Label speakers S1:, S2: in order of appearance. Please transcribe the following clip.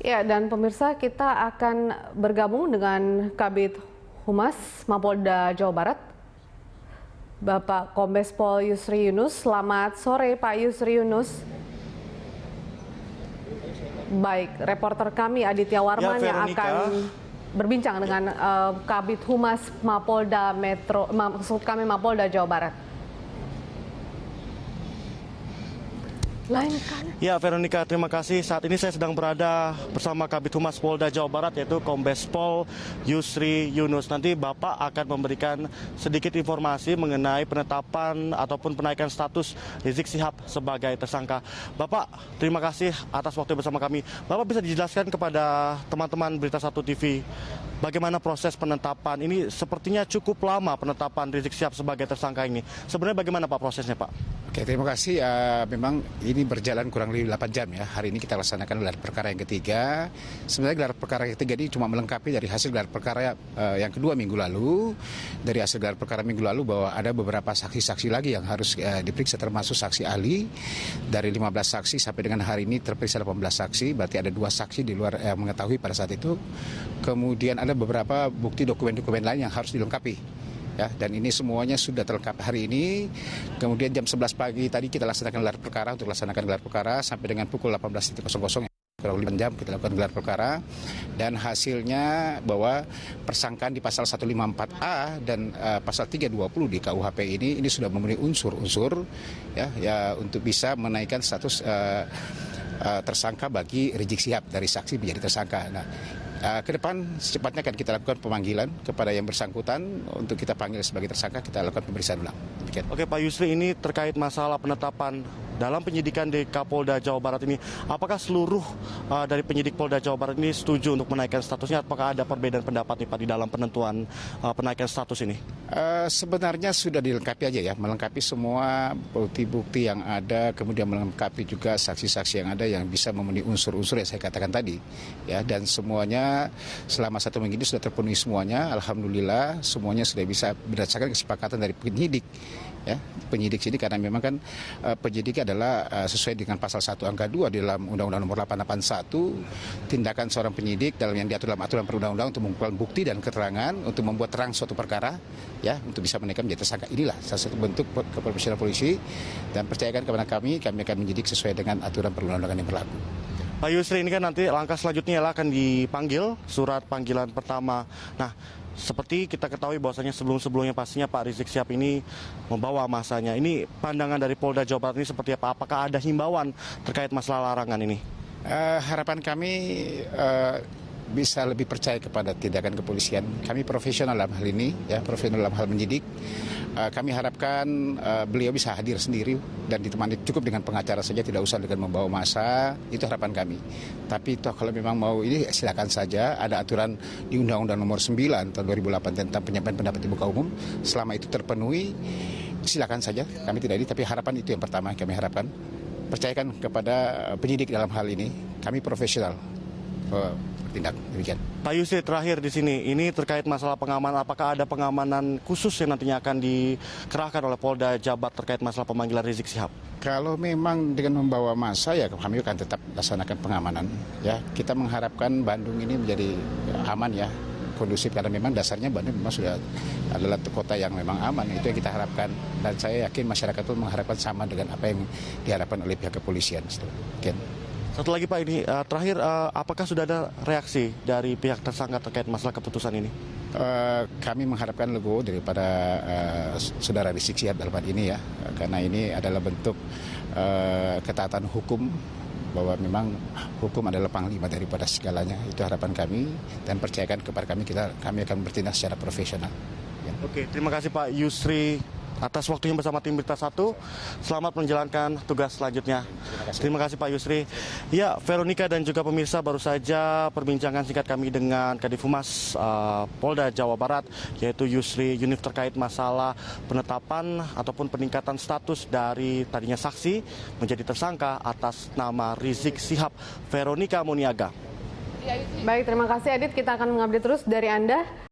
S1: Ya, dan pemirsa, kita akan bergabung dengan Kabid Humas Mapolda Jawa Barat, Bapak Kombes Pol Yusri Yunus. Selamat sore, Pak Yusri Yunus. Baik, reporter kami Aditya Warman yang akan berbincang dengan Kabid Humas Mapolda Mapolda Jawa Barat.
S2: Ya, Veronica, terima kasih. Saat ini saya sedang berada bersama Kabid Humas Polda Jawa Barat, yaitu Kombes Pol Yusri Yunus. Nanti Bapak akan memberikan sedikit informasi mengenai penetapan ataupun penaikan status Rizik Syihab sebagai tersangka. Bapak, terima kasih atas waktu bersama kami. Bapak bisa dijelaskan kepada teman-teman Berita 1 TV bagaimana proses penetapan ini? Sepertinya cukup lama penetapan Rizik Syihab sebagai tersangka ini. Sebenarnya bagaimana Pak prosesnya, Pak?
S3: Oke, terima kasih. Memang ini berjalan kurang lebih 8 jam ya. Hari ini kita laksanakan gelar perkara yang ketiga. Sebenarnya gelar perkara yang ketiga ini cuma melengkapi dari hasil gelar perkara yang kedua minggu lalu. Dari hasil gelar perkara minggu lalu bahwa ada beberapa saksi-saksi lagi yang harus diperiksa, termasuk saksi ahli. Dari 15 saksi sampai dengan hari ini terperiksa 18 saksi. Berarti ada 2 saksi di luar yang mengetahui pada saat itu. Kemudian ada beberapa bukti dokumen-dokumen lain yang harus dilengkapi. Ya, dan ini semuanya sudah terlengkap hari ini. Kemudian jam 11 pagi tadi kita laksanakan gelar perkara. Untuk laksanakan gelar perkara sampai dengan pukul 18.00 kurang lebih 8 jam kita lakukan gelar perkara. Dan hasilnya bahwa persangkaan di pasal 154A dan pasal 320 di KUHP ini sudah memenuhi unsur-unsur ya untuk bisa menaikkan status tersangka bagi Rizik Syihab dari saksi menjadi tersangka. Ke depan secepatnya akan kita lakukan pemanggilan kepada yang bersangkutan untuk kita panggil sebagai tersangka, kita lakukan pemeriksaan ulang.
S2: Oke, Pak Yusri, ini terkait masalah penetapan dalam penyidikan di Kapolda Jawa Barat ini, apakah seluruh dari penyidik Polda Jawa Barat ini setuju untuk menaikkan statusnya? Apakah ada perbedaan pendapat nih Pak di dalam penentuan penaikan status ini?
S3: Sebenarnya sudah dilengkapi aja ya, melengkapi semua bukti-bukti yang ada, kemudian melengkapi juga saksi-saksi yang ada yang bisa memenuhi unsur-unsur yang saya katakan tadi. Ya, dan semuanya selama 1 minggu ini sudah terpenuhi semuanya. Alhamdulillah semuanya sudah bisa berdasarkan kesepakatan dari penyidik. Ya, penyidik sini karena memang kan penyidik adalah sesuai dengan pasal 1 angka 2 di dalam Undang-Undang Nomor 881, tindakan seorang penyidik dalam yang diatur dalam aturan perundang-undang untuk mengumpulkan bukti dan keterangan untuk membuat terang suatu perkara, ya, untuk bisa menaikkan menjadi tersangka. Inilah salah satu bentuk keprofesionalan polisi, dan percayakan kepada kami akan menyidik sesuai dengan aturan perundang-undangan yang berlaku.
S2: Pak Yusri, ini kan nanti langkah selanjutnya akan dipanggil surat panggilan pertama. Nah, seperti kita ketahui bahwasanya sebelum-sebelumnya pastinya Pak Rizik Syihab ini membawa masanya. Ini pandangan dari Polda Jawa Barat ini seperti apa? Apakah ada himbauan terkait masalah larangan ini?
S3: Harapan kami bisa lebih percaya kepada tindakan kepolisian. Kami profesional dalam hal ini, ya, profesional dalam hal menyidik. Kami harapkan beliau bisa hadir sendiri dan ditemani cukup dengan pengacara saja, tidak usah dengan membawa massa. Itu harapan kami. Tapi toh kalau memang mau ini silakan saja. Ada aturan di Undang-Undang Nomor 9 tahun 2008 tentang penyampaian pendapat di muka umum. Selama itu terpenuhi, silakan saja. Kami tidak ini, tapi harapan itu yang pertama kami harapkan. Percayakan kepada penyidik dalam hal ini. Kami profesional. Bertindak demikian.
S2: Pak Yusri, terakhir di sini, ini terkait masalah pengamanan, apakah ada pengamanan khusus yang nantinya akan dikerahkan oleh Polda Jabar terkait masalah pemanggilan Rizik Syihab?
S3: Kalau memang dengan membawa massa, ya kami akan tetap laksanakan pengamanan. Ya, kita mengharapkan Bandung ini menjadi aman, ya, kondusif, karena memang dasarnya Bandung memang sudah adalah kota yang memang aman. Itu yang kita harapkan, dan saya yakin masyarakat pun mengharapkan sama dengan apa yang diharapkan oleh pihak kepolisian.
S2: Satu lagi Pak, ini terakhir, apakah sudah ada reaksi dari pihak tersangka terkait masalah keputusan ini?
S3: Kami mengharapkan legowo daripada saudara Rizik Syihab dalam hal ini, ya, karena ini adalah bentuk ketaatan hukum, bahwa memang hukum adalah panglima daripada segalanya. Itu harapan kami, dan percayakan kepada kami, kami akan bertindak secara profesional. Ya.
S2: Oke, terima kasih Pak Yusri atas waktunya bersama tim Berita 1. Selamat menjalankan tugas selanjutnya. Terima kasih Pak Yusri. Ya, Veronica dan juga pemirsa, baru saja perbincangan singkat kami dengan Kadif Humas Polda Jawa Barat, yaitu Yusri Yunus, terkait masalah penetapan ataupun peningkatan status dari tadinya saksi menjadi tersangka atas nama Rizik Syihab. Veronica Muniaga.
S1: Baik, terima kasih Adit. Kita akan mengupdate terus dari Anda.